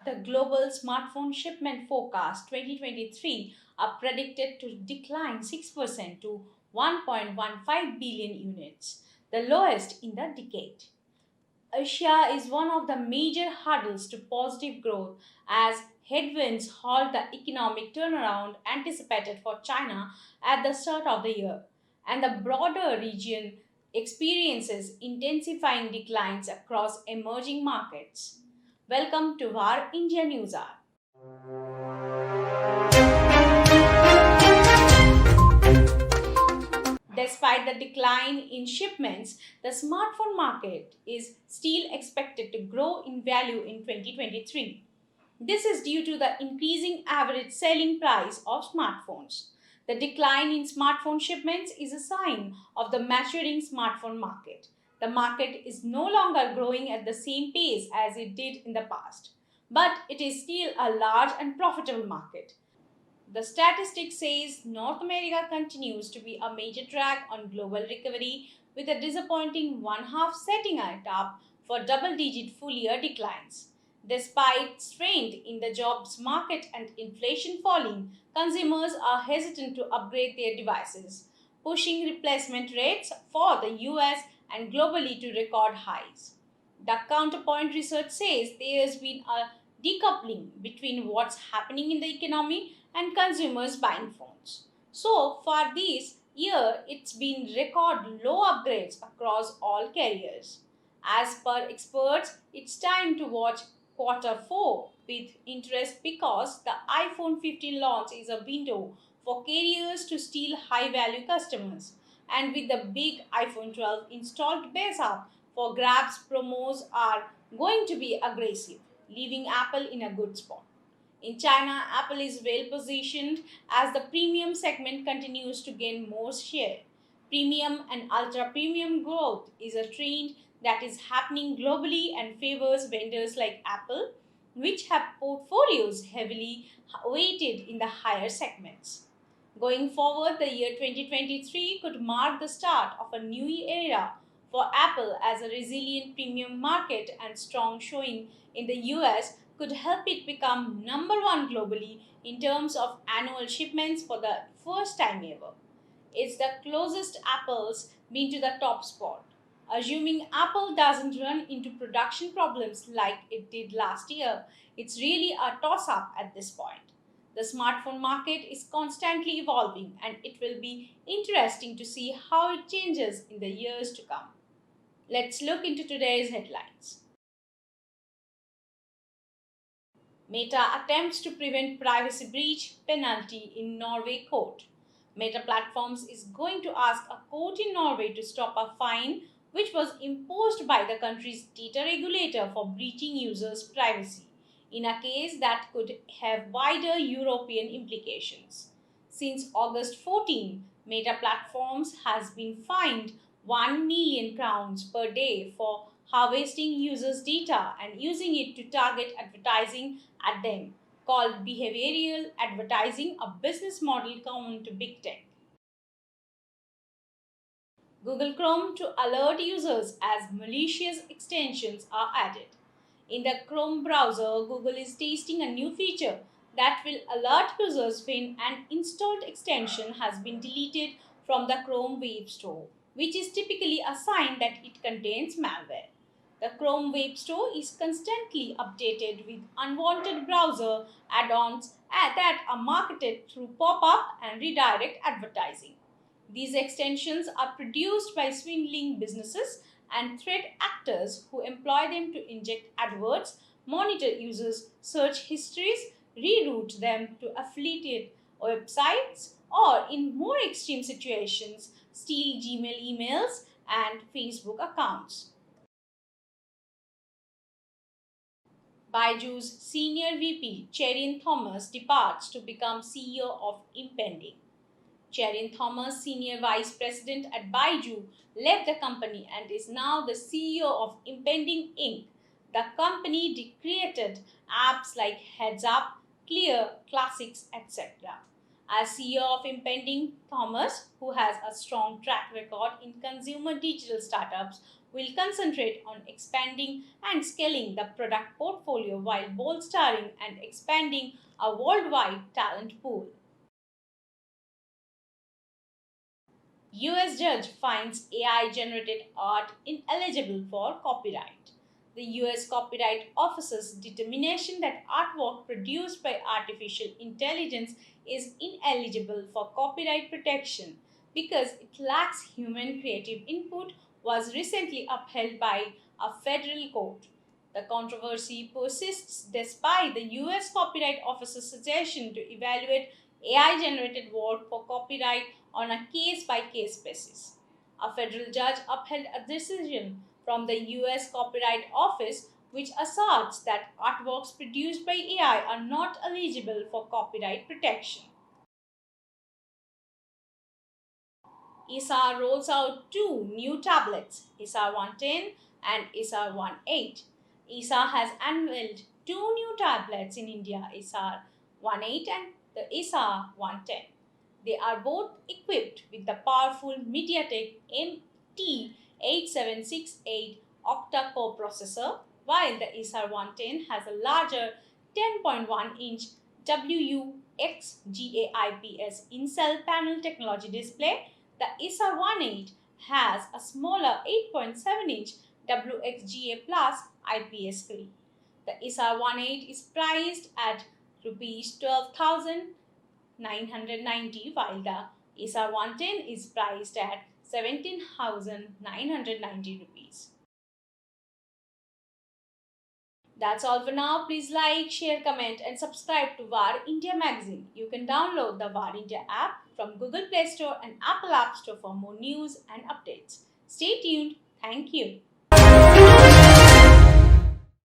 The Global Smartphone Shipment Forecast 2023 are predicted to decline 6% to 1.15 billion units, the lowest in the decade. Asia is one of the major hurdles to positive growth as headwinds halt the economic turnaround anticipated for China at the start of the year, and the broader region experiences intensifying declines across emerging markets. Welcome to our India News Hour. Despite the decline in shipments, the smartphone market is still expected to grow in value in 2023. This is due to the increasing average selling price of smartphones. The decline in smartphone shipments is a sign of the maturing smartphone market. The market is no longer growing at the same pace as it did in the past, but it is still a large and profitable market. The statistic says North America continues to be a major drag on global recovery, with a disappointing one half setting it up for double digit full year declines. Despite strength in the jobs market and inflation falling, consumers are hesitant to upgrade their devices, pushing replacement rates for the US and globally to record highs. The counterpoint research says there has been a decoupling between what's happening in the economy and consumers buying phones. So far this year, it's been record low upgrades across all carriers. As per experts, it's time to watch quarter 4 with interest because the iPhone 15 launch is a window for carriers to steal high value customers. And with the big iPhone 12 installed base up for grabs, promos are going to be aggressive, leaving Apple in a good spot. In China, Apple is well positioned as the premium segment continues to gain more share. Premium and ultra premium growth is a trend that is happening globally and favors vendors like Apple, which have portfolios heavily weighted in the higher segments. Going forward, the year 2023 could mark the start of a new era for Apple as a resilient premium market and strong showing in the US could help it become number one globally in terms of annual shipments for the first time ever. It's the closest Apple's been to the top spot. Assuming Apple doesn't run into production problems like it did last year, it's really a toss up at this point. The smartphone market is constantly evolving and it will be interesting to see how it changes in the years to come. Let's look into today's headlines. Meta attempts to prevent privacy breach penalty in Norway court. Meta Platforms is going to ask a court in Norway to stop a fine which was imposed by the country's data regulator for breaching users' privacy, in a case that could have wider European implications. Since August 14, Meta Platforms has been fined £1 million per day for harvesting users' data and using it to target advertising at them, called behavioral advertising, a business model common to big tech. Google Chrome to alert users as malicious extensions are added. In the Chrome browser, Google is testing a new feature that will alert users when an installed extension has been deleted from the Chrome Web Store, which is typically a sign that it contains malware. The Chrome Web Store is constantly updated with unwanted browser add-ons that are marketed through pop-up and redirect advertising. These extensions are produced by swindling businesses and threat actors who employ them to inject adverts, monitor users' search histories, reroute them to affiliated websites, or in more extreme situations, steal Gmail emails and Facebook accounts. BYJU'S senior VP Cherian Thomas departs to become CEO of Impending. Cherian Thomas, Senior Vice President at BYJU'S, left the company and is now the CEO of Impending Inc. The company created apps like Heads Up, Clear, Classics, etc. As CEO of Impending, Thomas, who has a strong track record in consumer digital startups, will concentrate on expanding and scaling the product portfolio while bolstering and expanding a worldwide talent pool. US judge finds AI generated art ineligible for copyright. The US Copyright Office's determination that artwork produced by artificial intelligence is ineligible for copyright protection because it lacks human creative input was recently upheld by a federal court. The controversy persists despite the US Copyright Office's suggestion to evaluate AI generated work for copyright on a case by case basis. A federal judge upheld a decision from the US Copyright Office which asserts that artworks produced by AI are not eligible for copyright protection. ESA rolls out two new tablets, ESA 110 and ESA 18. ESA has unveiled two new tablets in India, ESA 18 and the ESA 110. They are both equipped with the powerful MediaTek MT8768 octa-core processor, while the ESA 110 has a larger 10.1-inch WUXGA in-cell panel technology display. The ESA 18 has a smaller 8.7-inch WXGA Plus IPS screen. The ESA 18 is priced at Rs 12,990 while the ESA 110 is priced at 17,990 rupees. That's all for now. Please like, share, comment and subscribe to Varindia magazine. You can download the Varindia app from Google Play Store and Apple App Store for more news and updates. Stay tuned. Thank you.